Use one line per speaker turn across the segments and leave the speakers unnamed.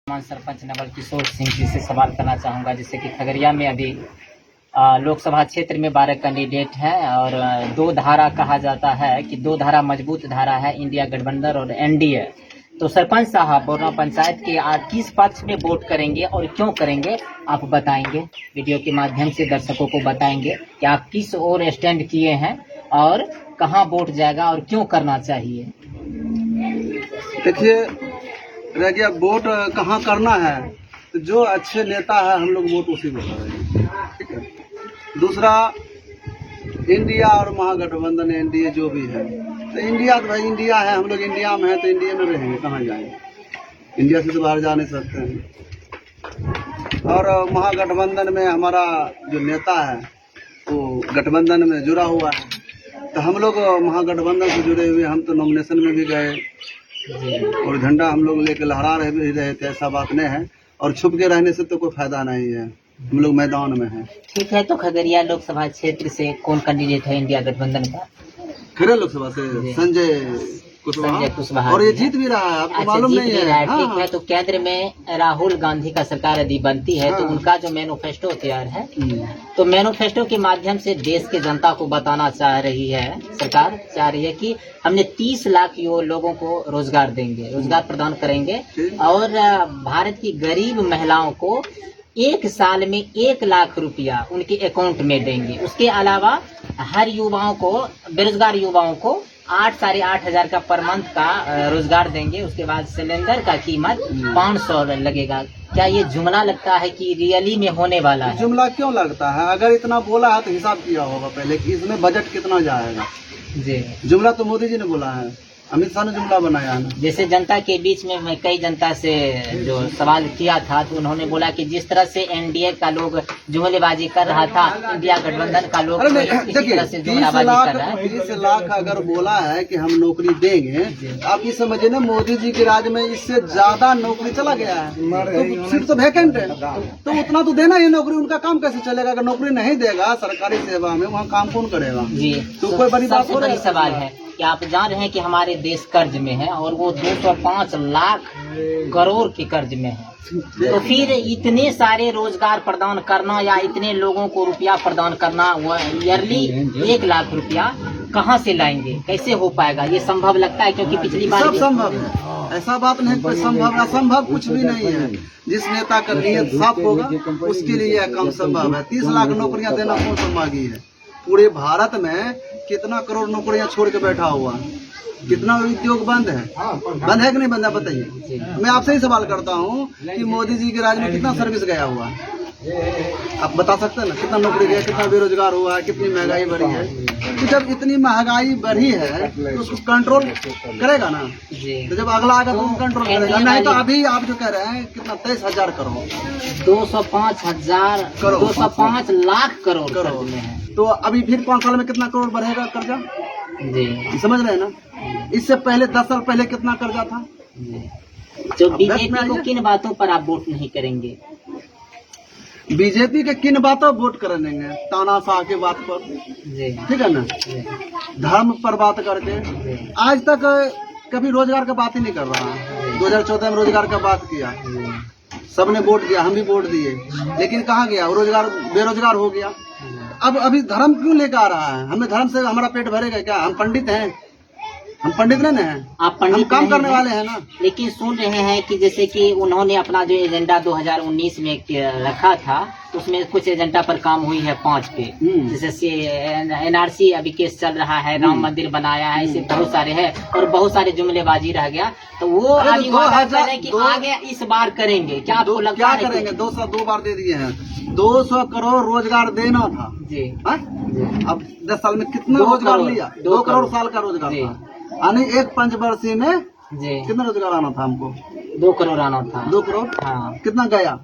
सरपंच नवल किशोर सिंह जी से सवाल करना चाहूँगा, जिससे कि खगड़िया में अभी लोकसभा क्षेत्र में 12 कैंडिडेट हैं और दो धारा कहा जाता है कि दो धारा मजबूत धारा है, इंडिया गठबंधन और एनडीए। तो सरपंच साहब बोरना पंचायत के आप किस पक्ष में वोट करेंगे और क्यों करेंगे, आप बताएंगे। वीडियो के माध्यम से दर्शकों को बताएंगे कि आप किस ओर स्टैंड किए हैं और कहां वोट जाएगा और क्यों करना चाहिए।
देखिए रह गया वोट कहाँ करना है, तो जो अच्छे नेता है हम लोग वोट उसी को करेंगे, ठीक है। दूसरा, इंडिया और महागठबंधन एनडीए जो भी है, तो इंडिया तो भाई इंडिया है, हम लोग इंडिया में है तो इंडिया में रहेंगे, कहाँ जाएंगे, इंडिया से तो बाहर जा नहीं सकते हैं। और महागठबंधन में हमारा जो नेता है वो गठबंधन में जुड़ा हुआ है, तो हम लोग महागठबंधन से जुड़े हुए, हम तो नॉमिनेशन में भी गए और झंडा हम लोग लेके लहरा रहे थे, ऐसा बात नहीं है। और छुप के रहने से तो कोई फायदा नहीं है, हम लोग मैदान में हैं।
ठीक है, तो खगड़िया लोकसभा क्षेत्र से कौन कैंडिडेट है इंडिया गठबंधन का?
खगड़िया लोकसभा से संजय कुशवाहा, और ये जीत भी रहा है, आपको मालूम नहीं है?
ठीक है, तो केंद्र में राहुल गांधी का सरकार यदि बनती है तो उनका जो मैनिफेस्टो तैयार है, तो मैनिफेस्टो के माध्यम से देश के जनता को बताना चाह रही है, सरकार चाह रही है कि हमने 30 लाख लोगों को रोजगार देंगे, रोजगार प्रदान करेंगे और भारत की गरीब महिलाओं को एक साल में 1 लाख रुपया उनके अकाउंट में देंगे। उसके अलावा हर युवाओं को, बेरोजगार युवाओं को 8-8.5 हजार का पर मंथ का रोजगार देंगे। उसके बाद सिलेंडर का कीमत 500 लगेगा। क्या ये जुमला लगता है कि रियली में होने वाला है?
जुमला क्यों लगता है? अगर इतना बोला है तो हिसाब किया होगा पहले कि इसमें बजट कितना जाएगा।
जी,
जुमला तो मोदी जी ने बोला है, अमित शाह ने जुमला बनाया है ना।
जैसे जनता के बीच में मैं कई जनता से जो सवाल किया था तो उन्होंने बोला कि जिस तरह से एनडीए का लोग जुमलेबाजी कर रहा था, इंडिया गठबंधन का लोग इसी तरह से जुमलाबाजी कर रहा है।
30 लाख अगर बोला है कि हम नौकरी देंगे, आप ये समझिए ना, मोदी जी के राज में इससे ज्यादा नौकरी चला गया है, तो सीट तो वैकेंट है, तो उतना तो देना ही नौकरी। उनका काम कैसे चलेगा? अगर नौकरी नहीं देगा सरकारी सेवा में, वहाँ काम कौन करेगा? जी, तो कोई बड़ी बात हो रही है।
सवाल है कि आप जान रहे हैं कि हमारे देश कर्ज में है और वो 205 लाख करोड़ के कर्ज में है, तो फिर इतने सारे रोजगार प्रदान करना या इतने लोगों को रुपया प्रदान करना, ईयरली 1 लाख रुपया कहाँ से लाएंगे, कैसे हो पाएगा? ये संभव लगता है? क्योंकि पिछली बार
सब संभव है, ऐसा बात नहीं कोई संभव असंभव कुछ भी नहीं है। जिस नेता का नियत साफ होगा उसके लिए यह काम संभव है। 30 लाख नौकरियां देना कौन सा मांगी है? पूरे भारत में कितना करोड़ नौकरियां छोड़ के बैठा हुआ है, कितना उद्योग बंद है, बंद है कि नहीं बंद है? बताइए। मैं आपसे ही सवाल करता हूं कि मोदी जी के राज में कितना सर्विस गया हुआ है, आप बता सकते हैं ना? कितना नौकरी गया, कितना बेरोजगार हुआ है, कितनी महंगाई बढ़ी है। तो जब इतनी महंगाई बढ़ी है तो उसको कंट्रोल करेगा ना, तो जब अगला आएगा तो कंट्रोल करेगा। नहीं तो अभी आप जो कह रहे हैं कितना 23,000 करोड़,
205 लाख करोड़ में है,
तो अभी फिर 5 साल में कितना करोड़ बढ़ेगा कर्जा? जी, समझ रहे हैं ना? इससे पहले 10 साल पहले कितना कर्जा था?
तो बीजेपी को किन बातों पर आप वोट नहीं करेंगे?
बीजेपी के किन बातों वोट करेंगे? तानाशाह के बात पर, ठीक है ना, धर्म पर बात करके। आज तक कभी रोजगार का बात ही नहीं कर रहा है। 2014 में रोजगार का बात किया, सबने वोट दिया, हम भी वोट दिए, लेकिन कहाँ गया रोजगार? बेरोजगार हो गया। अब अभी धर्म क्यों लेकर आ रहा है? हमें धर्म से हमारा पेट भरेगा क्या? हम पंडित हैं, हम पंडित नहीं हैं,
आप पंडित
काम करने वाले हैं ना।
लेकिन सुन रहे हैं कि जैसे कि उन्होंने अपना जो एजेंडा 2019 में रखा था उसमें कुछ एजेंडा पर काम हुई है 5 पे, जैसे एनआरसी अभी केस चल रहा है, राम मंदिर बनाया है, ऐसे बहुत सारे हैं और बहुत सारे जुमलेबाजी रह गया। तो वो अभी वादा कर रहे हैं कि आगे इस बार करेंगे। क्या आपको लगता है?
क्या करेंगे? 2 बार दे दिए हैं, 200 करोड़ रोजगार देना था जी। अब 10 साल में कितना रोजगार लिया? 2 करोड़ साल का रोजगार था, यानी एक पंचवर्षीय में कितना रोजगार आना था हमको?
2 करोड़ आना था।
2 करोड़, हाँ। कितना गया?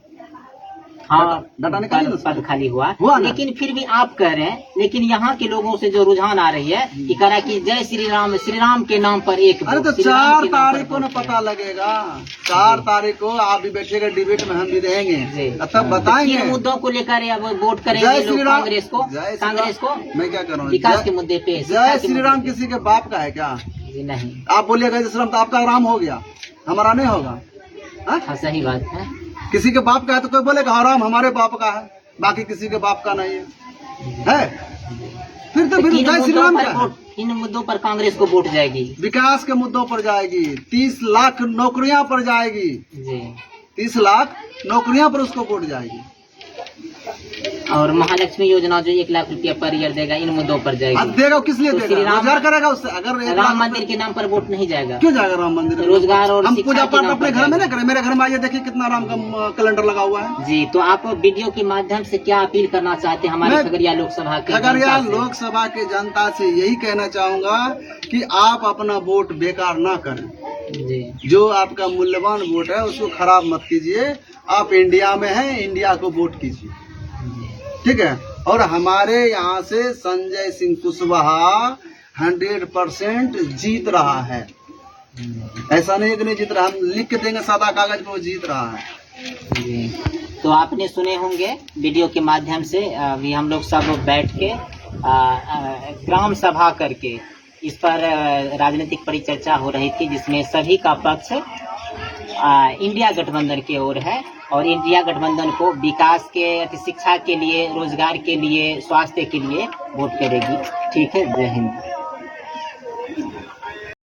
हाँ,
डाटा निकालिए ना,
पद खाली हुआ लेकिन फिर भी आप कह रहे हैं, लेकिन यहाँ के लोगों से जो रुझान आ रही है कि कह रहा है कि जय श्री राम के नाम पर एक।
अरे तो 4 तारीख को ना पता लगेगा, 4 तारीख को आप भी बैठेगा डिबेट में, हम भी रहेंगे, तब बताएंगे
मुद्दों को लेकर अब वोट करेंगे कांग्रेस को।
मैं क्या कर रहा हूँ?
विकास के मुद्दे पे
जय श्री राम किसी के बाप का है क्या?
नहीं।
आप बोलिएगा जय श्री राम तो आपका राम हो गया, हमारा नहीं होगा। हाँ?
हाँ सही बात है।
किसी के बाप का है तो कोई बोलेगा हाँ राम हमारे बाप का है, बाकी किसी के बाप का नहीं है फिर तो फिर जय श्री राम क्या है?
इन मुद्दों पर कांग्रेस को वोट जाएगी।
विकास के मुद्दों पर जाएगी, 30 लाख नौकरियां पर जाएगी
जी।
30 लाख नौकरियां पर उसको वोट जाएगी।
और महालक्ष्मी योजना जो 1 लाख रुपया पर ईयर देगा, इन मुद्दों पर
अब
जाएगी।
देगा किस लिए
तो
देगा?
श्री राम-
रोजगार करेगा उससे। अगर 1
राम
लाख
मंदिर के नाम पर वोट नहीं जाएगा।
क्यों जाएगा राम मंदिर?
रोजगार और
हम
शिक्षा
पूजा
के
पाठ
नाम
अपने
पर
घर में
जाएगा।
नहीं करें। मेरे घर में आइए देखिए कितना राम का कैलेंडर लगा हुआ है।
जी, तो आप वीडियो के माध्यम से क्या अपील करना चाहते हैं हमारे
मैं
खगड़िया लोकसभा के
खगड़िया
जनता से?
लोकसभा के जनता से यही कहना चाहूंगा कि आप अपना वोट बेकार ना करें।
जी।
जो आपका मूल्यवान वोट है उसको खराब मत कीजिए। आप इंडिया में हैं, इंडिया को वोट कीजिए, ठीक है। और हमारे यहाँ से संजय सिंह कुशवाहा 100% जीत रहा है। ऐसा नहीं है कि नहीं जीत रहा, हम लिख के देंगे सादा कागज पे, वो जीत रहा है।
जी। तो आपने सुने होंगे वीडियो के माध्यम से, अभी हम लोग सब बैठ के ग्राम सभा करके इस पर राजनीतिक परिचर्चा हो रही थी, जिसमें सभी का पक्ष इंडिया गठबंधन की ओर है और इंडिया गठबंधन को विकास के, शिक्षा के लिए, रोजगार के लिए, स्वास्थ्य के लिए वोट करेगी। ठीक है, जय हिंद।